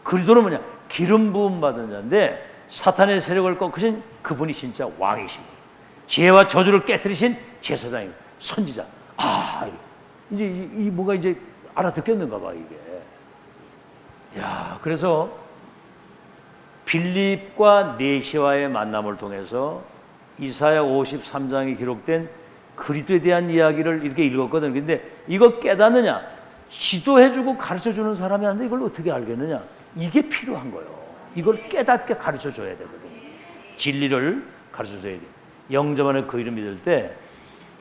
그리스도는 뭐냐? 기름 부음 받은 자인데 사탄의 세력을 꺾으신 그분이 진짜 왕이시고 죄와 저주를 깨뜨리신 제사장이고 선지자. 아, 이제 이 뭐가 이제 알아듣겠는가 봐 이게. 야, 그래서 빌립과 네시와의 만남을 통해서 이사야 53장에 기록된 그리스도에 대한 이야기를 이렇게 읽었거든. 근데 이거 깨닫느냐? 지도해주고 가르쳐주는 사람이 아닌데 이걸 어떻게 알겠느냐? 이게 필요한 거예요. 이걸 깨닫게 가르쳐줘야 되거든. 진리를 가르쳐줘야 돼. 영접하는 그 이름 믿을 때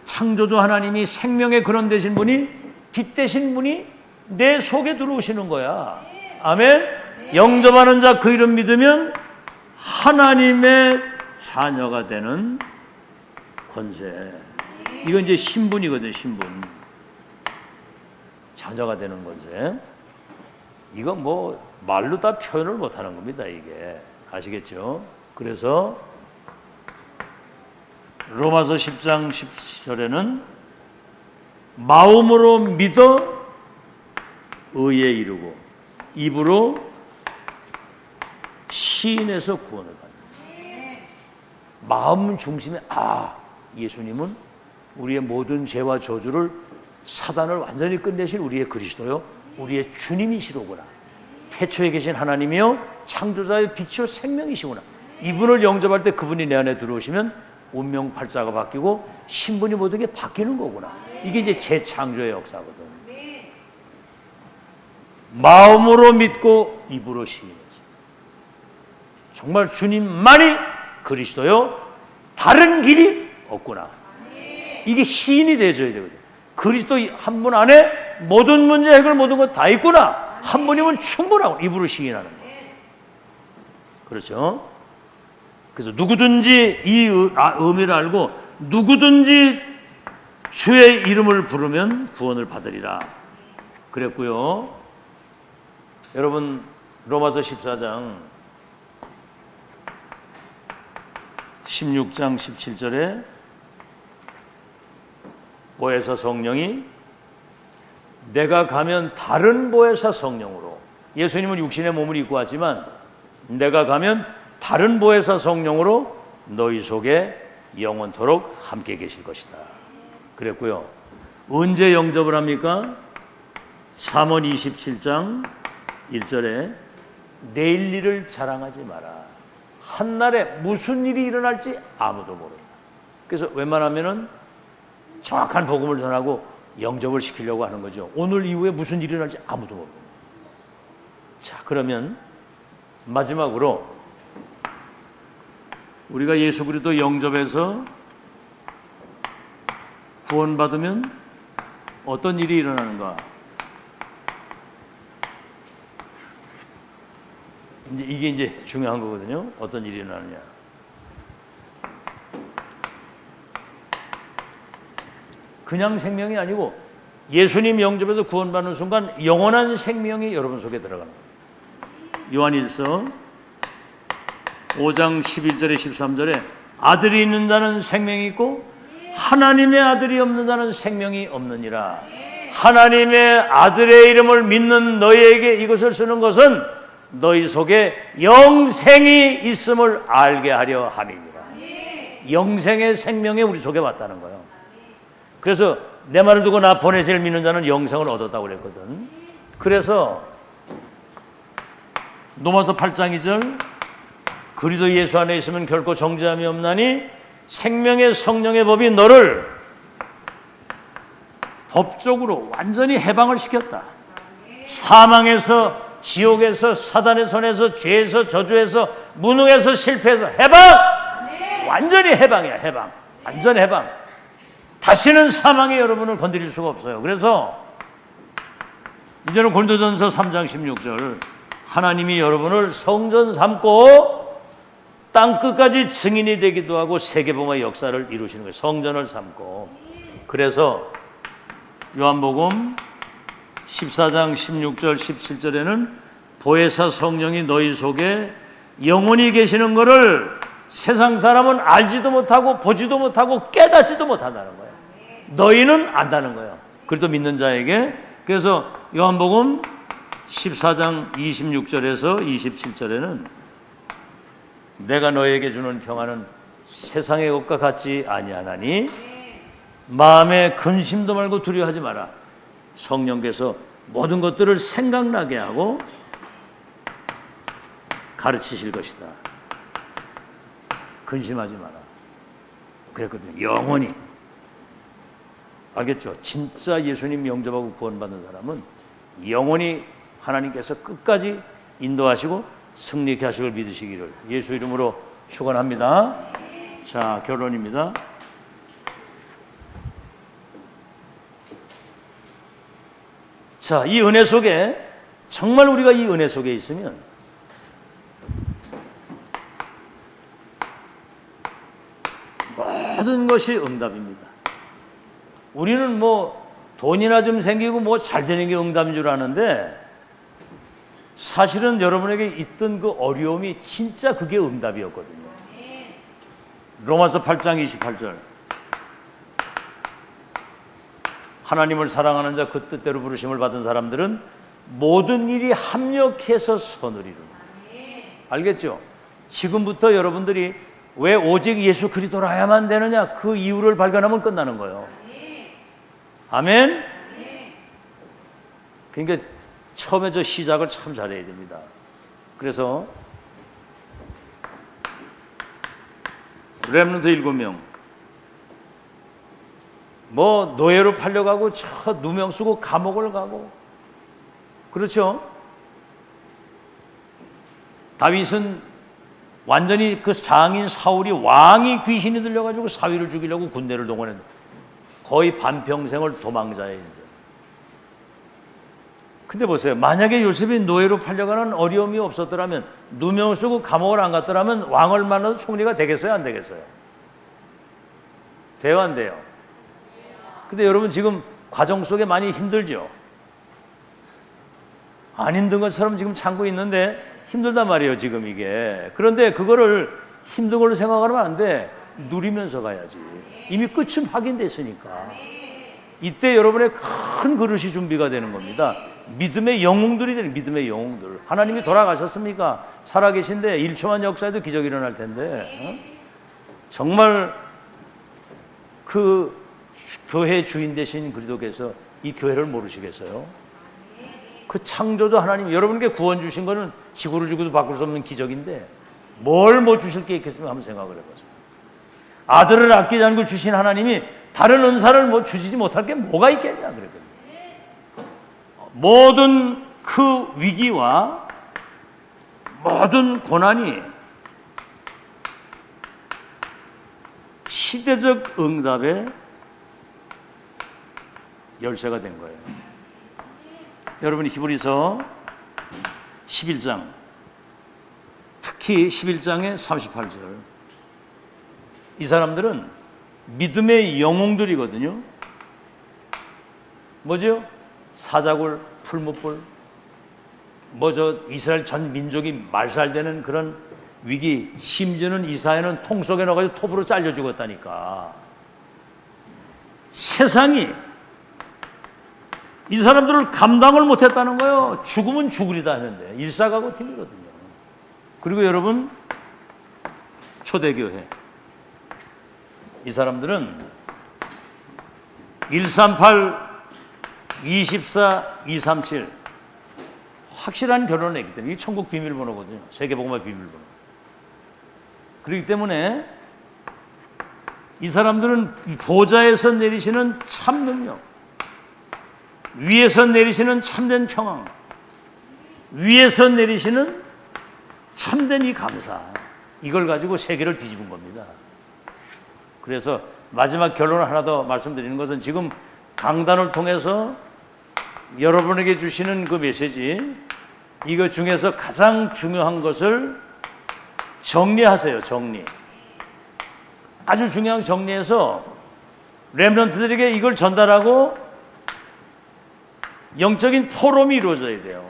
창조주 하나님이 생명의 근원 되신 분이 빛 되신 분이 내 속에 들어오시는 거야. 아멘. 영접하는 자 그 이름 믿으면 하나님의 자녀가 되는 권세. 이건 이제 신분이거든, 신분. 자녀가 되는 권세. 이거 뭐 말로 다 표현을 못 하는 겁니다, 이게. 아시겠죠? 그래서 로마서 10장 10절에는 마음으로 믿어 의에 이르고 입으로 시인해서 구원을 받는. 마음 중심에 예수님은 우리의 모든 죄와 저주를 사단을 완전히 끝내실 우리의 그리스도요 우리의 주님이시로구나. 태초에 계신 하나님이요 창조자의 빛이요 생명이시구나. 이분을 영접할 때 그분이 내 안에 들어오시면 운명팔자가 바뀌고 신분이 모든 게 바뀌는 거구나. 이게 이제 재창조의 역사거든. 마음으로 믿고 입으로 시인해서 정말 주님만이 그리스도요 다른 길이 없구나. 이게 시인이 되어줘야 되거든요. 그리스도 한 분 안에 모든 문제 해결 모든 것 다 있구나. 한 분이면 충분하고 입으로 시인하는 거예요. 그렇죠? 그래서 누구든지 이 의미를 알고 누구든지 주의 이름을 부르면 구원을 받으리라 그랬고요. 여러분 로마서 14장 16장 17절에 보혜사 성령이 내가 가면 다른 보혜사 성령으로, 예수님은 육신의 몸을 입고 왔지만 내가 가면 다른 보혜사 성령으로 너희 속에 영원토록 함께 계실 것이다 그랬고요. 언제 영접을 합니까? 잠언 27장 1절에 내일 일을 자랑하지 마라. 한날에 무슨 일이 일어날지 아무도 모른다. 그래서 웬만하면은 정확한 복음을 전하고 영접을 시키려고 하는 거죠. 오늘 이후에 무슨 일이 일어날지 아무도 모르고. 자, 그러면 마지막으로 우리가 예수 그리스도 영접해서 구원받으면 어떤 일이 일어나는가? 이게 이제 중요한 거거든요. 어떤 일이 일어나느냐? 그냥 생명이 아니고 예수님 영접해서 구원받는 순간 영원한 생명이 여러분 속에 들어가는 거예요. 요한일서 5장 11절에 13절에 아들이 있는 자는 생명이 있고 하나님의 아들이 없는 자는 생명이 없느니라. 하나님의 아들의 이름을 믿는 너희에게 이것을 쓰는 것은 너희 속에 영생이 있음을 알게 하려 함이니라. 영생의 생명이 우리 속에 왔다는 거예요. 그래서 내 말을 두고 나 보내실 믿는 자는 영생을 얻었다고 그랬거든. 그래서 로마서 8장 2절 그리스도 예수 안에 있으면 결코 정죄함이 없나니 생명의 성령의 법이 너를 법적으로 완전히 해방을 시켰다. 사망에서, 지옥에서, 사단의 손에서, 죄에서, 저주에서, 무능에서, 실패해서 해방! 완전히 해방이야. 해방. 완전 해방. 다시는 사망이 여러분을 건드릴 수가 없어요. 그래서 이제는 고린도전서 3장 16절 하나님이 여러분을 성전 삼고 땅 끝까지 증인이 되기도 하고 세계봉화의 역사를 이루시는 거예요. 성전을 삼고. 그래서 요한복음 14장 16절 17절에는 보혜사 성령이 너희 속에 영원히 계시는 것을 세상 사람은 알지도 못하고 보지도 못하고 깨닫지도 못한다는 거예요. 너희는 안다는 거예요. 그래도 믿는 자에게. 그래서 요한복음 14장 26절에서 27절에는 내가 너에게 주는 평안은 세상의 것과 같지 아니하나니 마음에 근심도 말고 두려워하지 마라. 성령께서 모든 것들을 생각나게 하고 가르치실 것이다. 근심하지 마라. 그랬거든요. 영원히. 알겠죠? 진짜 예수님 영접하고 구원받는 사람은 영원히 하나님께서 끝까지 인도하시고 승리케 하시길 믿으시기를 예수 이름으로 축원합니다. 자, 결론입니다. 자, 이 은혜 속에 정말 우리가 이 은혜 속에 있으면 모든 것이 응답입니다. 우리는 뭐 돈이나 좀 생기고 뭐 잘 되는 게 응답인 줄 아는데 사실은 여러분에게 있던 그 어려움이 진짜 그게 응답이었거든요. 로마서 8장 28절 하나님을 사랑하는 자 그 뜻대로 부르심을 받은 사람들은 모든 일이 합력해서 선으리로다. 알겠죠? 지금부터 여러분들이 왜 오직 예수 그리스도라야만 되느냐 그 이유를 발견하면 끝나는 거예요. 아멘? 그러니까 처음에 저 시작을 참 잘해야 됩니다. 그래서 렘넌트 7명 뭐 노예로 팔려가고 저 누명 쓰고 감옥을 가고 그렇죠? 다윗은 완전히 그 장인 사울이 왕이 귀신이 들려가지고 사위를 죽이려고 군대를 동원했는데 거의 반평생을 도망자예요. 이제. 근데 보세요. 만약에 요셉이 노예로 팔려가는 어려움이 없었더라면, 누명을 쓰고 감옥을 안 갔더라면 왕을 만나서 총리가 되겠어요, 안 되겠어요? 돼요, 안 돼요? 근데 여러분 지금 과정 속에 많이 힘들죠? 안 힘든 것처럼 지금 참고 있는데 힘들단 말이에요, 지금 이게. 그런데 그거를 힘든 걸로 생각하면 안 돼. 누리면서 가야지. 이미 끝은 확인됐으니까. 이때 여러분의 큰 그릇이 준비가 되는 겁니다. 믿음의 영웅들이 되는, 믿음의 영웅들. 하나님이 돌아가셨습니까? 살아계신데 1초만 역사에도 기적이 일어날 텐데, 정말 그 교회 주인 되신 그리스도께서 이 교회를 모르시겠어요? 그 창조주 하나님, 여러분께 구원 주신 거는 지구를 주고도 바꿀 수 없는 기적인데 뭘 못 주실 게 있겠습니까? 한번 생각을 해보세요. 아들을 아끼지 않고 주신 하나님이 다른 은사를 뭐 주시지 못할 게 뭐가 있겠냐 그랬거든요. 모든 그 위기와 모든 고난이 시대적 응답의 열쇠가 된 거예요. 여러분이 히브리서 11장, 특히 11장의 38절, 이 사람들은 믿음의 영웅들이거든요. 뭐죠? 사자굴, 풀무불, 뭐저 이스라엘 전 민족이 말살되는 그런 위기, 심지어는 이사야는 통 속에 넣어가지고 톱으로 잘려 죽었다니까. 세상이 이 사람들을 감당을 못했다는 거예요. 죽으면 죽으리다 하는데 일사가고 팀이거든요. 그리고 여러분, 초대교회 이 사람들은 138, 24, 237 확실한 결혼을 했기 때문에 이게 천국 비밀번호거든요. 세계복음화 비밀번호. 그렇기 때문에 이 사람들은 보좌에서 내리시는 참 능력, 위에서 내리시는 참된 평강, 위에서 내리시는 참된 이 감사, 이걸 가지고 세계를 뒤집은 겁니다. 그래서 마지막 결론을 하나 더 말씀드리는 것은, 지금 강단을 통해서 여러분에게 주시는 그 메시지, 이거 중에서 가장 중요한 것을 정리하세요. 정리. 아주 중요한 정리해서 렘넌트들에게 이걸 전달하고 영적인 포럼이 이루어져야 돼요.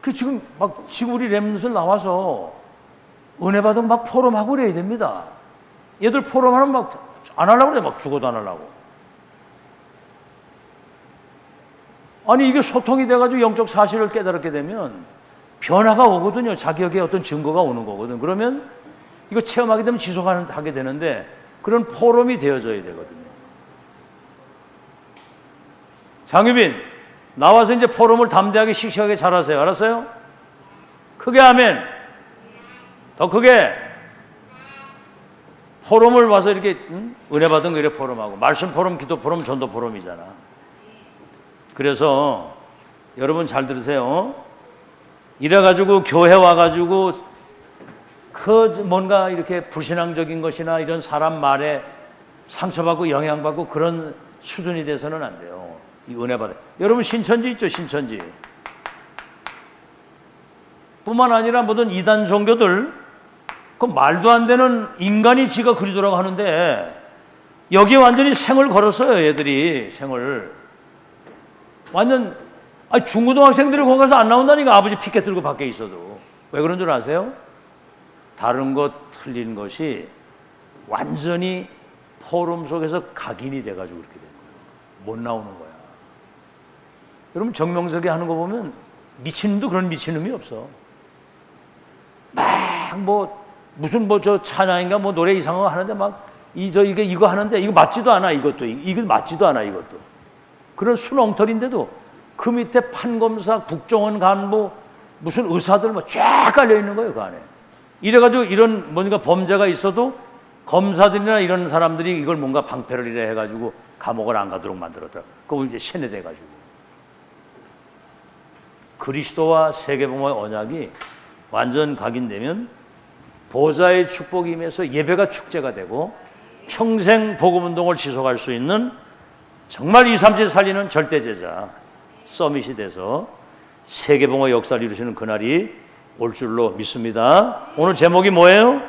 그 지금 우리 렘넌트들 나와서 은혜 받은 막 포럼하고 그래야 됩니다. 얘들 포럼하면 막 안 하려고 그래. 막 죽어도 안 하려고. 아니 이게 소통이 돼가지고 영적 사실을 깨달게 되면 변화가 오거든요. 자기에게 어떤 증거가 오는 거거든. 그러면 이거 체험하게 되면 지속하게 되는데, 그런 포럼이 되어져야 되거든요. 장유빈, 나와서 이제 포럼을 담대하게 씩씩하게 잘하세요. 알았어요? 크게 아멘. 더 크게. 포럼을 와서 이렇게 은혜 받은 거 이렇게 포럼하고, 말씀 포럼, 기도 포럼, 전도 포럼이잖아. 그래서 여러분 잘 들으세요. 이래가지고 교회 와가지고 그 뭔가 이렇게 불신앙적인 것이나 이런 사람 말에 상처받고 영향받고 그런 수준이 돼서는 안 돼요. 이 은혜 받아. 여러분 신천지 있죠? 신천지. 뿐만 아니라 모든 이단 종교들, 그 말도 안 되는 인간이 지가 그리더라고 하는데 여기에 완전히 생을 걸었어요. 얘들이 생을. 완전 중고등학생들이 거기 가서 안 나온다니까. 아버지 피켓 들고 밖에 있어도. 왜 그런 줄 아세요? 다른 것 틀린 것이 완전히 포럼 속에서 각인이 돼가지고 그렇게 된 거예요. 못 나오는 거야. 여러분 정명석이 하는 거 보면 미친놈도 그런 미친놈이 없어. 막 무슨 저 찬양인가 노래 이상한 거 하는데 이거 하는데 이거 맞지도 않아. 이거 맞지도 않아. 이것도 그런 순엉터리인데도 그 밑에 판검사, 국정원 간부, 무슨 의사들 쫙 깔려 있는 거예요. 그 안에. 이래가지고 이런 뭔가 범죄가 있어도 검사들이나 이런 사람들이 이걸 뭔가 방패를 이래 해가지고 감옥을 안 가도록 만들었더라. 그거 이제 세뇌돼가지고. 그리스도와 세계복음의 언약이 완전 각인되면 보좌의 축복이 임해서 예배가 축제가 되고 평생 복음운동을 지속할 수 있는 정말 2, 3질 살리는 절대제자 서밋이 돼서 세계봉화 역사를 이루시는 그날이 올 줄로 믿습니다. 오늘 제목이 뭐예요?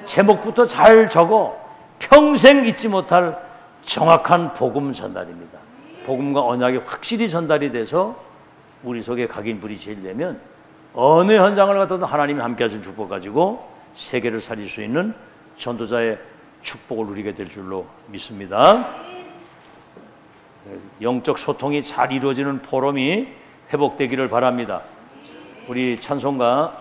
제목부터 잘 적어. 평생 잊지 못할 정확한 복음 전달입니다. 복음과 언약이 확실히 전달이 돼서 우리 속에 각인불이 제일되면 어느 현장을 가도 하나님이 함께 하신 축복 가지고 세계를 살릴 수 있는 전도자의 축복을 누리게 될 줄로 믿습니다. 영적 소통이 잘 이루어지는 포럼이 회복되기를 바랍니다. 우리 찬송가